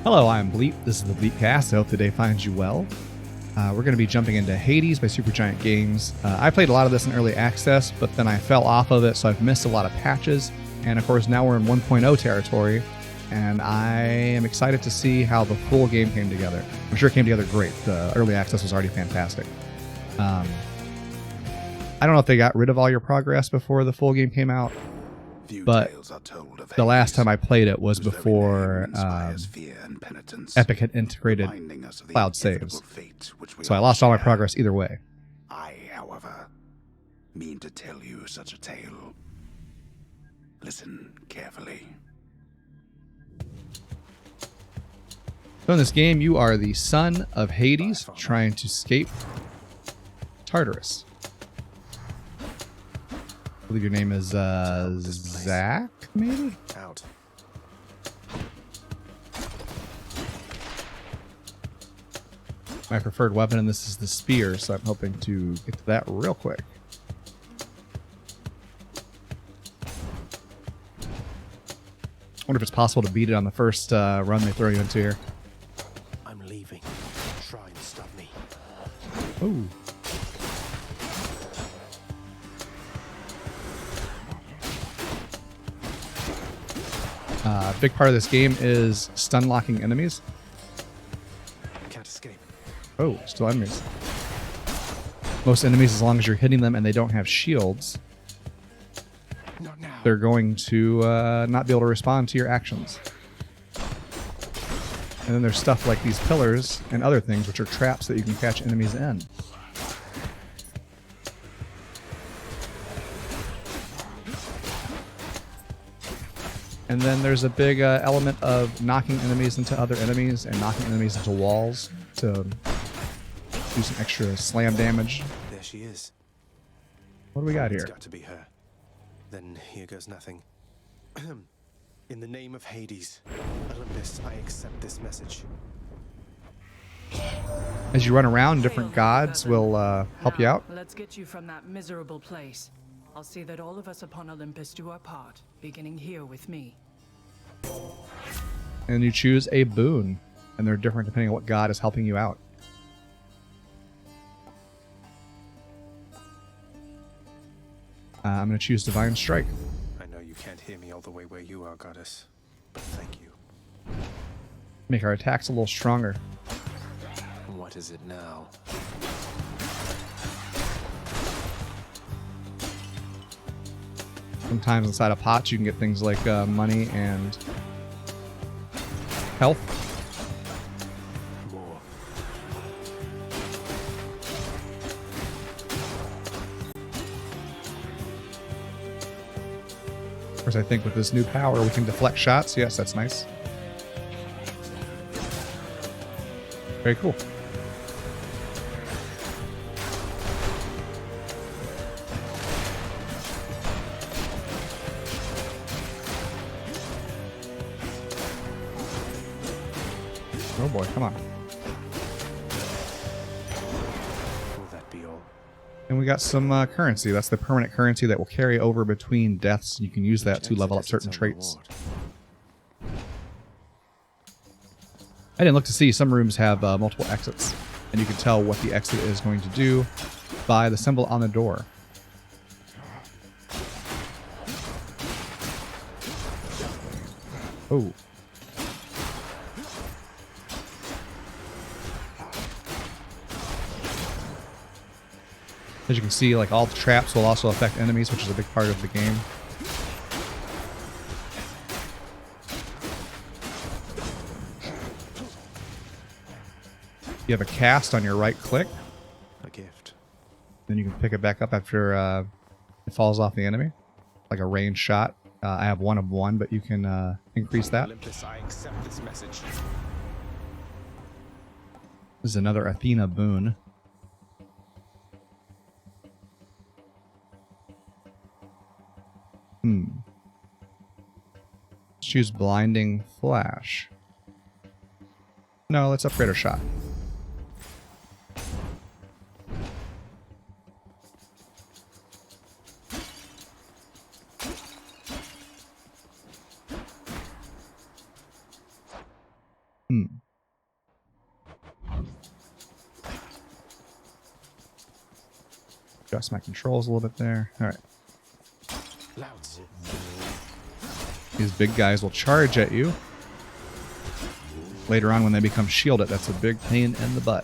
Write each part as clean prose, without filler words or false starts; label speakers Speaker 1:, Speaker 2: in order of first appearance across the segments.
Speaker 1: Hello, I'm Bleep. This is the Bleepcast. I hope today finds you well. We're going to be jumping into Hades by Supergiant Games. I played a lot of this in early access, but then I fell off of it, so I've missed a lot of patches. And of course, now we're in 1.0 territory, and I am excited to see how the full game came together. I'm sure it came together great. The early access was already fantastic. I don't know if they got rid of all your progress before the full game came out, but the last time I played it was before Epic had integrated cloud saves. So I lost all my progress either way.
Speaker 2: I, however, mean to tell you such a tale. Listen carefully.
Speaker 1: So in this game, you are the son of Hades trying to escape Tartarus. I believe your name is Zach, maybe?
Speaker 2: Out.
Speaker 1: My preferred weapon in this is the spear, so I'm hoping to get to that real quick. I wonder if it's possible to beat it on the first run they throw you into here.
Speaker 3: I'm leaving. Try and stop me.
Speaker 1: Ooh. A big part of this game is stun locking enemies.
Speaker 3: Can't escape.
Speaker 1: Oh, still enemies. Most enemies, as long as you're hitting them and they don't have shields,
Speaker 3: Not now.
Speaker 1: they're going to not be able to respond to your actions. And then there's stuff like these pillars and other things, which are traps that you can catch enemies in. And then there's a big element of knocking enemies into other enemies and knocking enemies into walls to do some extra slam damage.
Speaker 3: There she is.
Speaker 1: What do we got here?
Speaker 3: It's got to be her. Then here goes nothing. In the name of Hades, Olympus, I accept this message.
Speaker 1: As you run around, different gods will help you out.
Speaker 4: Let's get you from that miserable place. I'll see that all of us upon Olympus do our part, beginning here with me.
Speaker 1: And you choose a boon, and they're different depending on what god is helping you out. I'm going to choose Divine Strike.
Speaker 3: I know you can't hear me all the way where you are, goddess, but thank you.
Speaker 1: Make our attacks a little stronger.
Speaker 3: What is it now?
Speaker 1: Sometimes inside of pots you can get things like money and health.
Speaker 3: More.
Speaker 1: Of course, I think with this new power we can deflect shots. Yes, that's nice. Very cool. Oh boy, come on.
Speaker 3: Will that be all?
Speaker 1: And we got some currency. That's the permanent currency that will carry over between deaths. You can use that to level up certain traits. I didn't look to see. Some rooms have multiple exits, and you can tell what the exit is going to do by the symbol on the door. Oh. As you can see, like all the traps will also affect enemies, which is a big part of the game. You have a cast on your right click,
Speaker 3: A gift.
Speaker 1: then you can pick it back up after it falls off the enemy, like a ranged shot. I have 1 of 1, but you can increase that.
Speaker 3: Olympus, I accept this message.
Speaker 1: This is another Athena boon. Let's choose Blinding Flash. No, let's upgrade our shot. Hmm. Adjust my controls a little bit there. All right.
Speaker 3: Louds.
Speaker 1: These big guys will charge at you. Later on when they become shielded, that's a big pain in the butt.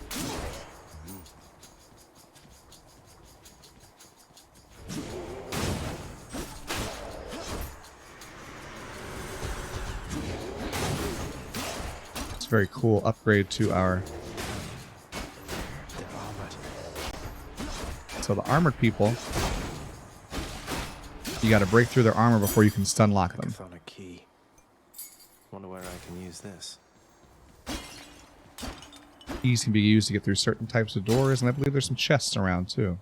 Speaker 1: It's a very cool upgrade to our...
Speaker 3: They're armored.
Speaker 1: So the armored people, you got to break through their armor before you can stun lock
Speaker 3: I
Speaker 1: them.
Speaker 3: found a key. Wonder where I can use this.
Speaker 1: Keys can be used to get through certain types of doors, and I believe there's some chests around too.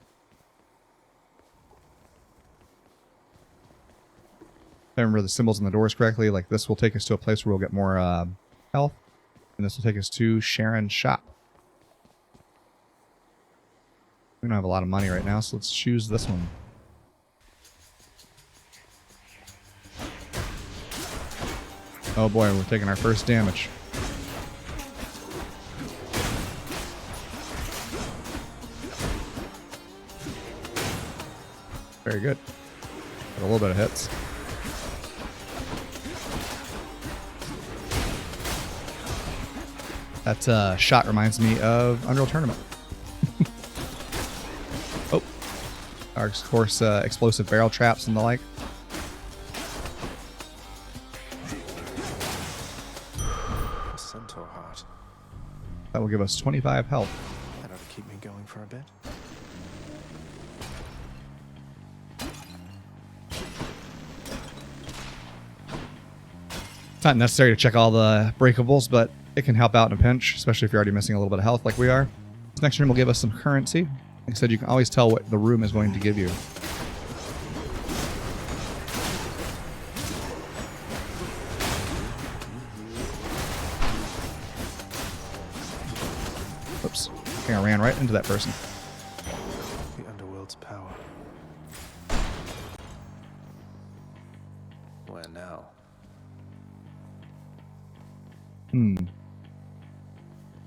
Speaker 1: If I remember the symbols on the doors correctly, like this will take us to a place where we'll get more health, and this will take us to Sharon's shop. We don't have a lot of money right now, so let's choose this one. Oh boy, we're taking our first damage. Very good. Got a little bit of hits. That shot reminds me of Unreal Tournament. Oh. Our, of course, explosive barrel traps and the like.
Speaker 3: A centaur heart.
Speaker 1: That will give us 25 health.
Speaker 3: That ought to keep me going for a bit.
Speaker 1: It's not necessary to check all the breakables, but it can help out in a pinch, especially if you're already missing a little bit of health like we are. This next room will give us some currency. Like I said, you can always tell what the room is going to give you. Oops. I think I ran right into that person.
Speaker 3: The underworld's power. Where now?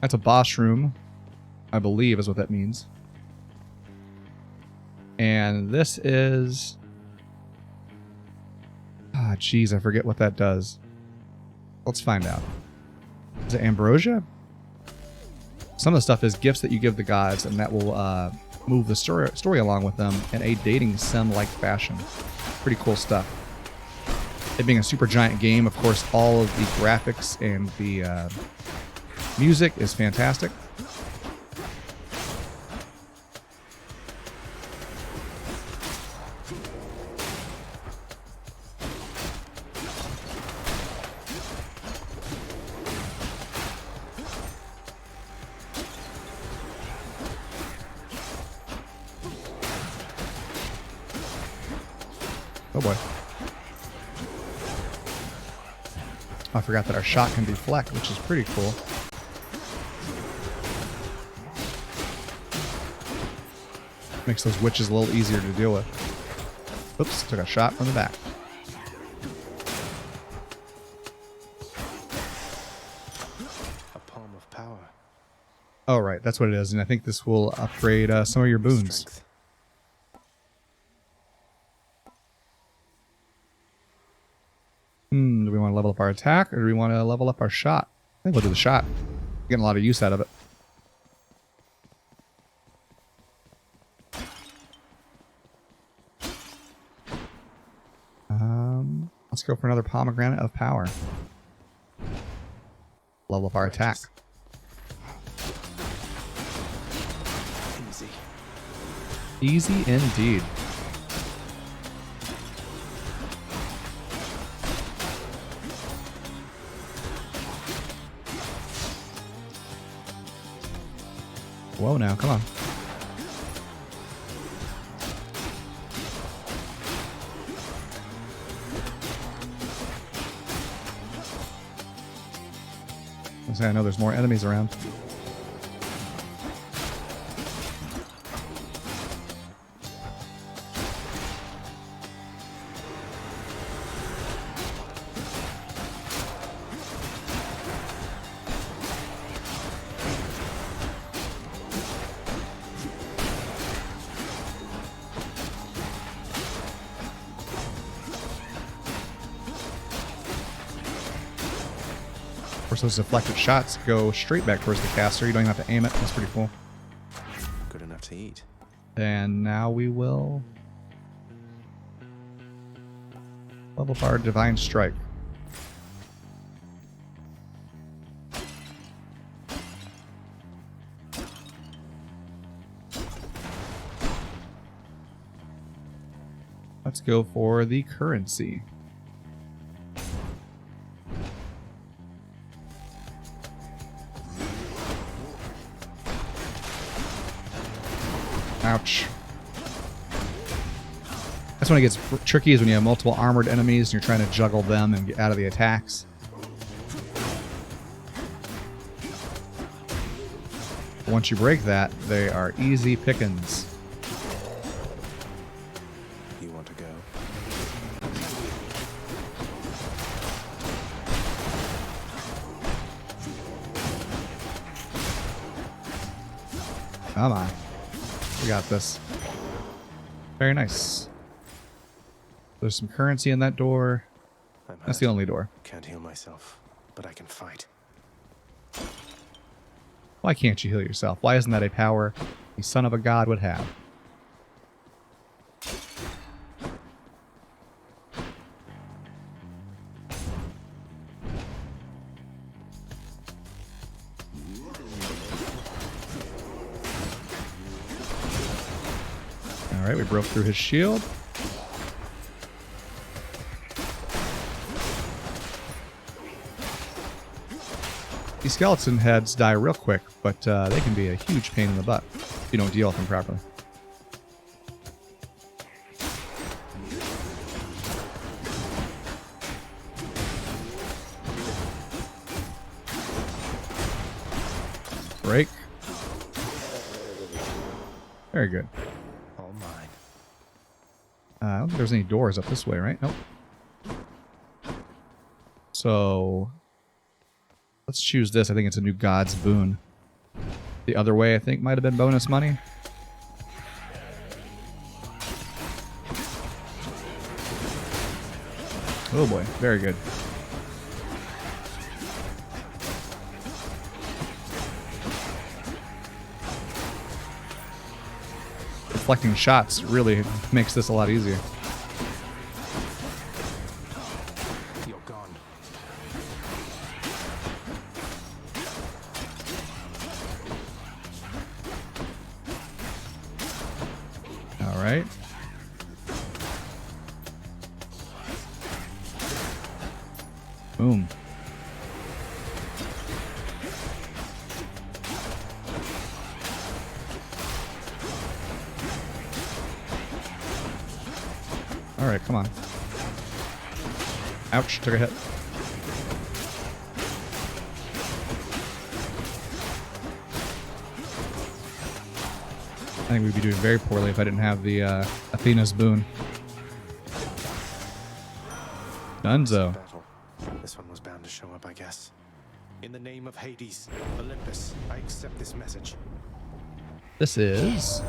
Speaker 1: That's a boss room, I believe is what that means. And this is... Ah, jeez, I forget what that does. Let's find out. Is it ambrosia? Some of the stuff is gifts that you give the gods, and that will move the story along with them in a dating sim-like fashion. Pretty cool stuff. It being a Supergiant game, of course, all of the graphics and the music is fantastic. Oh boy. I forgot that our shot can deflect, which is pretty cool. Makes those witches a little easier to deal with. Oops, took a shot from the back.
Speaker 3: A palm of power.
Speaker 1: Oh, right, that's what it is. And I think this will upgrade some of your boons.
Speaker 3: Strength.
Speaker 1: Do we want to level up our attack, or do we want to level up our shot? I think we'll do the shot. Getting a lot of use out of it. Let's go for another pomegranate of power. Level up our attack.
Speaker 3: Easy.
Speaker 1: Easy indeed. Whoa now, come on. I know there's more enemies around. Of course, those deflected shots go straight back towards the caster. You don't even have to aim it. That's pretty cool.
Speaker 3: Good enough to eat.
Speaker 1: And now we will level up our Divine Strike. Let's go for the currency. Ouch. That's when it gets tricky, is when you have multiple armored enemies and you're trying to juggle them and get out of the attacks. But once you break that, they are easy pickings.
Speaker 3: You want to go?
Speaker 1: Come on. We got this. Very nice. There's some currency in that door. That's the only door.
Speaker 3: Can't heal myself, but I can fight.
Speaker 1: Why can't you heal yourself? Why isn't that a power the son of a god would have? Alright, we broke through his shield. These skeleton heads die real quick, but they can be a huge pain in the butt if you don't deal with them properly. Break. Very good.
Speaker 3: All mine.
Speaker 1: I don't think there's any doors up this way, right? Nope. So let's choose this. I think it's a new God's Boon. The other way, I think, might have been bonus money. Oh boy, very good. Deflecting shots really makes this a lot easier.
Speaker 3: You're gone.
Speaker 1: All right. Boom. All right, come on. Ouch, took a hit. I think we'd be doing very poorly if I didn't have the Athena's Boon. Dunzo.
Speaker 3: Battle. This one was bound to show up, I guess. In the name of Hades, Olympus, I accept this message.
Speaker 1: This is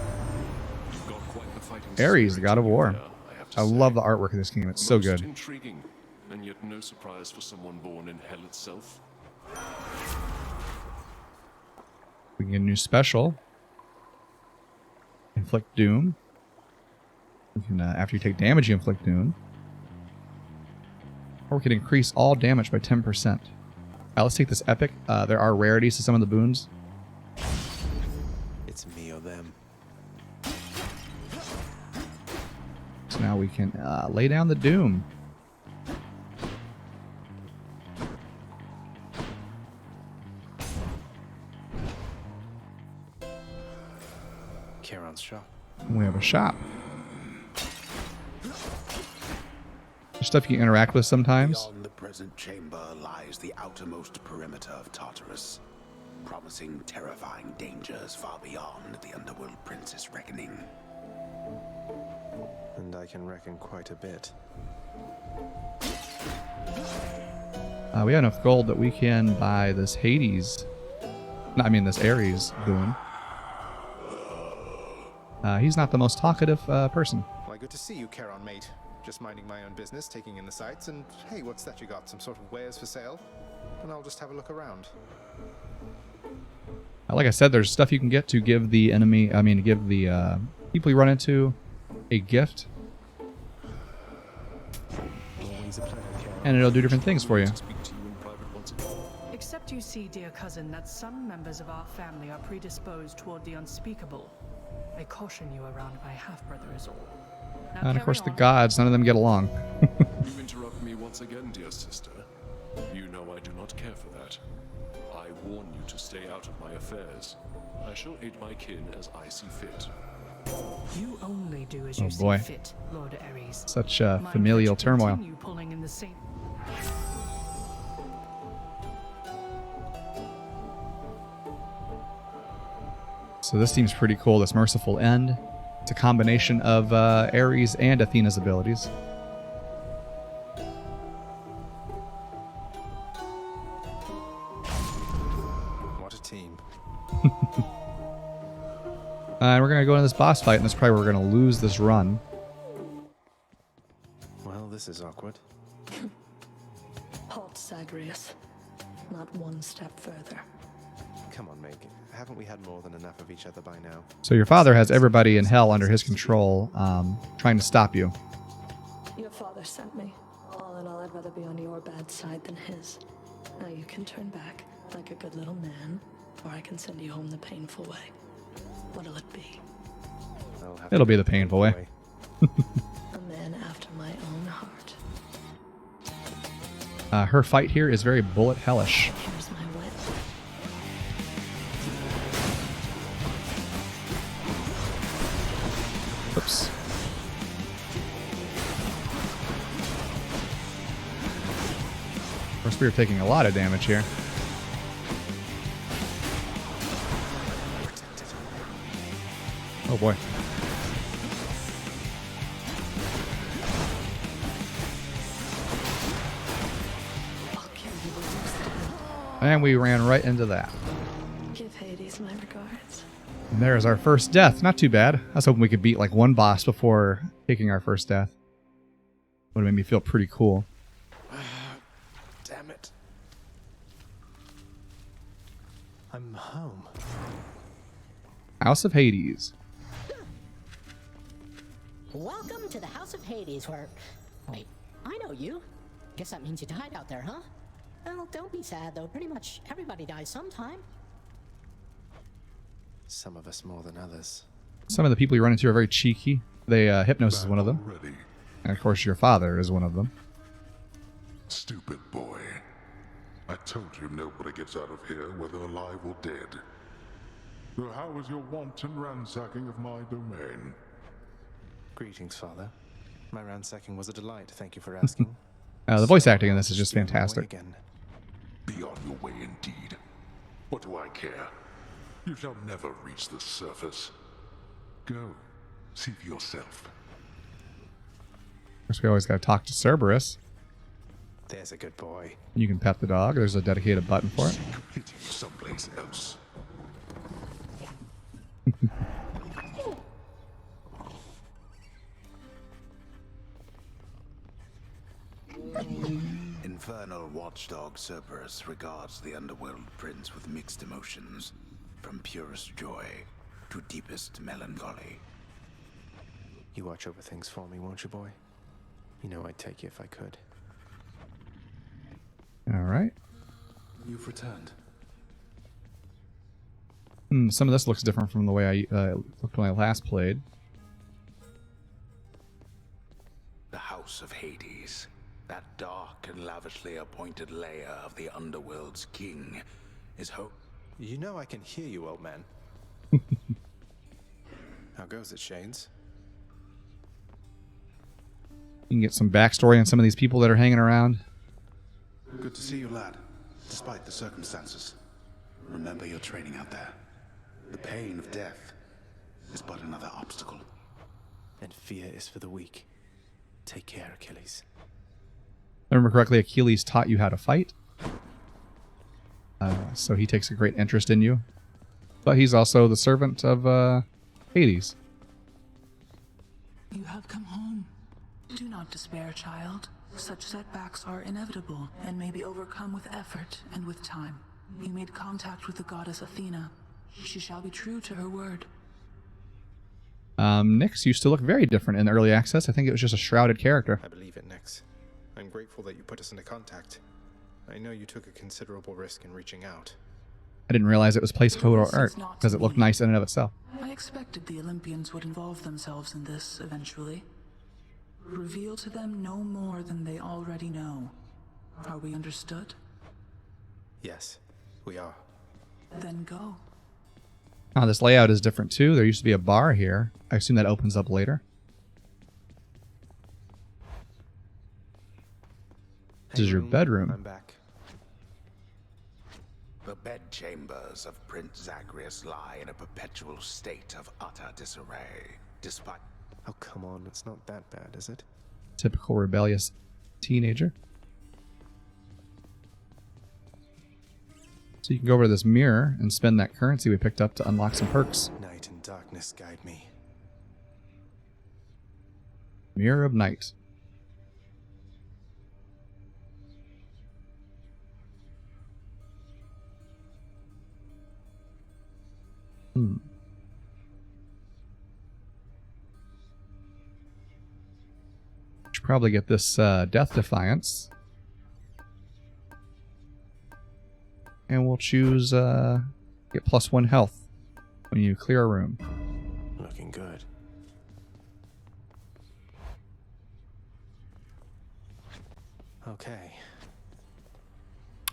Speaker 5: Got quite the fighting
Speaker 1: Ares, the god of war.
Speaker 5: spirit, I have to
Speaker 1: I
Speaker 5: say.
Speaker 1: love the artwork of this game. It's so
Speaker 5: Most
Speaker 1: good.
Speaker 5: Intriguing, and yet no surprise for someone born in hell itself.
Speaker 1: We can get a new special. Inflict Doom. We can, after you take damage, you inflict Doom. Or we can increase all damage by 10%. Let's take this epic. There are rarities to some of the boons.
Speaker 3: It's me or them.
Speaker 1: So now we can lay down the Doom.
Speaker 3: Charon's shop.
Speaker 1: And we have a shop. There's stuff you can interact with sometimes.
Speaker 2: Beyond the present chamber lies the outermost perimeter of Tartarus, promising terrifying dangers far beyond the Underworld Prince's reckoning.
Speaker 3: And I can reckon quite a bit.
Speaker 1: We have enough gold that we can buy this Hades. No, I mean this Ares boon. He's not the most talkative person.
Speaker 3: Why, good to see you, Charon, mate. Just minding my own business, taking in the sights, and hey, what's that you got? Some sort of wares for sale? And I'll just have a look around.
Speaker 1: Like I said, there's stuff you can get to give the enemy, to give the people you run into a gift.
Speaker 3: Always a pleasure,
Speaker 1: And it'll do different things for you.
Speaker 5: To speak to you in private once again.
Speaker 4: Except you see, dear cousin, that some members of our family are predisposed toward the unspeakable. I caution you around my half-brother is all. Now
Speaker 1: And of course, the
Speaker 4: carry on.
Speaker 1: gods, none of them get along.
Speaker 5: You interrupt me once again, dear sister. You know I do not care for that. I warn you to stay out of my affairs. I shall aid my kin as I see fit.
Speaker 4: You only do as you
Speaker 1: Oh,
Speaker 4: see
Speaker 1: boy.
Speaker 4: fit, Lord Ares.
Speaker 1: Such
Speaker 4: Mind
Speaker 1: familial
Speaker 4: that you
Speaker 1: turmoil.
Speaker 4: continue pulling in the same.
Speaker 1: So this seems pretty cool, this merciful end. It's a combination of Ares and Athena's abilities.
Speaker 3: What a team.
Speaker 1: And we're going to go into this boss fight, and this is probably where we're going to lose this run.
Speaker 3: Well, this is awkward.
Speaker 6: Halt, Zagreus. Not one step further.
Speaker 3: Come on, Meg. Haven't we had more than enough of each other by now?
Speaker 1: So your father has everybody in hell under his control, trying to stop you.
Speaker 6: Your father sent me. All in all, I'd rather be on your bad side than his. Now you can turn back like a good little man, or I can send you home the painful way. What'll it be?
Speaker 3: I'll have
Speaker 1: It'll
Speaker 3: to
Speaker 1: be
Speaker 3: go
Speaker 1: the painful way.
Speaker 6: A man after my own heart.
Speaker 1: Her fight here is very bullet hellish.
Speaker 6: Here's my whip.
Speaker 1: Oops. Of course, we are taking a lot of damage here. Oh boy.
Speaker 6: I'll kill you with your steel.
Speaker 1: And we ran right into that.
Speaker 6: Give Hades my regards.
Speaker 1: And there's our first death. Not too bad. I was hoping we could beat like one boss before taking our first death. Would have made me feel pretty cool.
Speaker 3: Damn it. I'm home.
Speaker 1: House of Hades.
Speaker 7: Welcome to the House of Hades, where... Wait, I know you. Guess that means you died out there, huh? Well, don't be sad, though. Pretty much everybody dies sometime.
Speaker 3: Some of us more than others.
Speaker 1: Some of the people you run into are very cheeky. Hypnos is one of them.
Speaker 8: Already.
Speaker 1: And of course, your father is one of them.
Speaker 8: Stupid boy. I told you nobody gets out of here, whether alive or dead. So how was your wanton ransacking of my domain?
Speaker 3: Greetings, Father. My ransacking was a delight. Thank you for asking.
Speaker 1: The voice acting in this is just
Speaker 3: Steer my way
Speaker 1: fantastic.
Speaker 3: Again.
Speaker 8: Be on your way indeed. What do I care? You shall never reach the surface. Go. See for yourself.
Speaker 1: Of course, we always got to talk to Cerberus.
Speaker 3: There's a good boy.
Speaker 1: You can pet the dog. There's a dedicated button for it.
Speaker 8: Seek pity someplace else.
Speaker 2: Infernal watchdog Cerberus regards the underworld prince with mixed emotions, from purest joy to deepest melancholy.
Speaker 3: You watch over things for me, won't you, boy? You know I'd take you if I could.
Speaker 1: All right.
Speaker 2: You've returned.
Speaker 1: Some of this looks different from the way I looked when I last played.
Speaker 2: The House of Hades, that dark and lavishly appointed lair of the underworld's king, is
Speaker 3: You know I can hear you, old man. How goes it, Shanes?
Speaker 1: You can get some backstory on some of these people that are hanging around.
Speaker 2: Good to see you, lad, despite the circumstances. Remember your training out there. The pain of death is but another obstacle.
Speaker 3: And fear is for the weak. Take care, Achilles.
Speaker 1: If I remember correctly, Achilles taught you how to fight. So he takes a great interest in you. But he's also the servant of Hades.
Speaker 4: You have come home.
Speaker 9: Do not despair, child. Such setbacks are inevitable and may be overcome with effort and with time. You made contact with the goddess Athena. She shall be true to her word.
Speaker 1: Nyx used to look very different in early access. I think it was just a shrouded character.
Speaker 3: I believe it, Nyx. I'm grateful that you put us into contact. I know you took a considerable risk in reaching out.
Speaker 1: I didn't realize it was placeholder art because it looked nice in and of itself.
Speaker 9: I expected the Olympians would involve themselves in this eventually. Reveal to them no more than they already know. Are we understood?
Speaker 3: Yes, we are.
Speaker 9: Then go.
Speaker 1: Oh, this layout is different too. There used to be a bar here. I assume that opens up later. This is your bedroom.
Speaker 3: I'm back.
Speaker 2: The bedchambers of Prince Zagreus lie in a perpetual state of utter disarray, despite...
Speaker 3: Oh, come on. It's not that bad, is it?
Speaker 1: Typical rebellious teenager. So you can go over to this mirror and spend that currency we picked up to unlock some perks.
Speaker 3: Night and darkness guide me.
Speaker 1: Mirror of Night. Should probably get this Death Defiance. And we'll choose get +1 health when you clear a room.
Speaker 3: Looking good. Okay.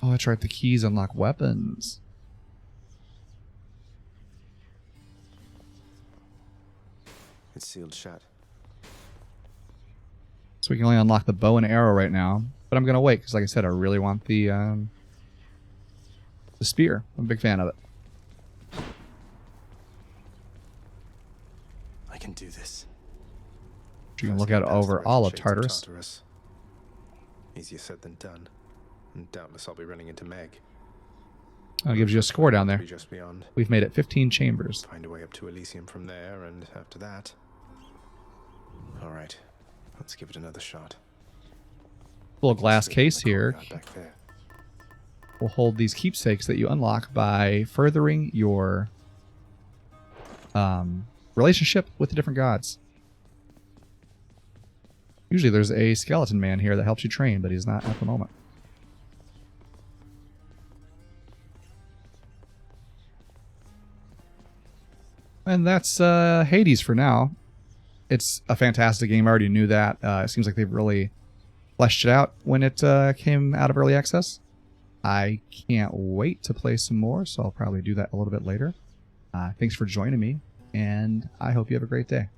Speaker 1: Oh, that's right. The keys unlock weapons.
Speaker 3: It's sealed shut.
Speaker 1: So we can only unlock the bow and arrow right now. But I'm going to wait because, like I said, I really want the spear. I'm a big fan of it.
Speaker 3: I can do this.
Speaker 1: You can look out over all of Tartarus.
Speaker 3: Easier said than done. And doubtless I'll be running into Meg.
Speaker 1: Oh, it gives you a score down there.
Speaker 3: Just beyond.
Speaker 1: We've made it 15 chambers.
Speaker 3: Find a way up to Elysium from there, and after that... Alright, let's give it another shot.
Speaker 1: Little glass case here will hold these keepsakes that you unlock by furthering your relationship with the different gods. Usually there's a skeleton man here that helps you train, but he's not at the moment. And that's Hades for now. It's a fantastic game. I already knew that. It seems like they've really fleshed it out when it came out of early access. I can't wait to play some more, so I'll probably do that a little bit later. Thanks for joining me, and I hope you have a great day.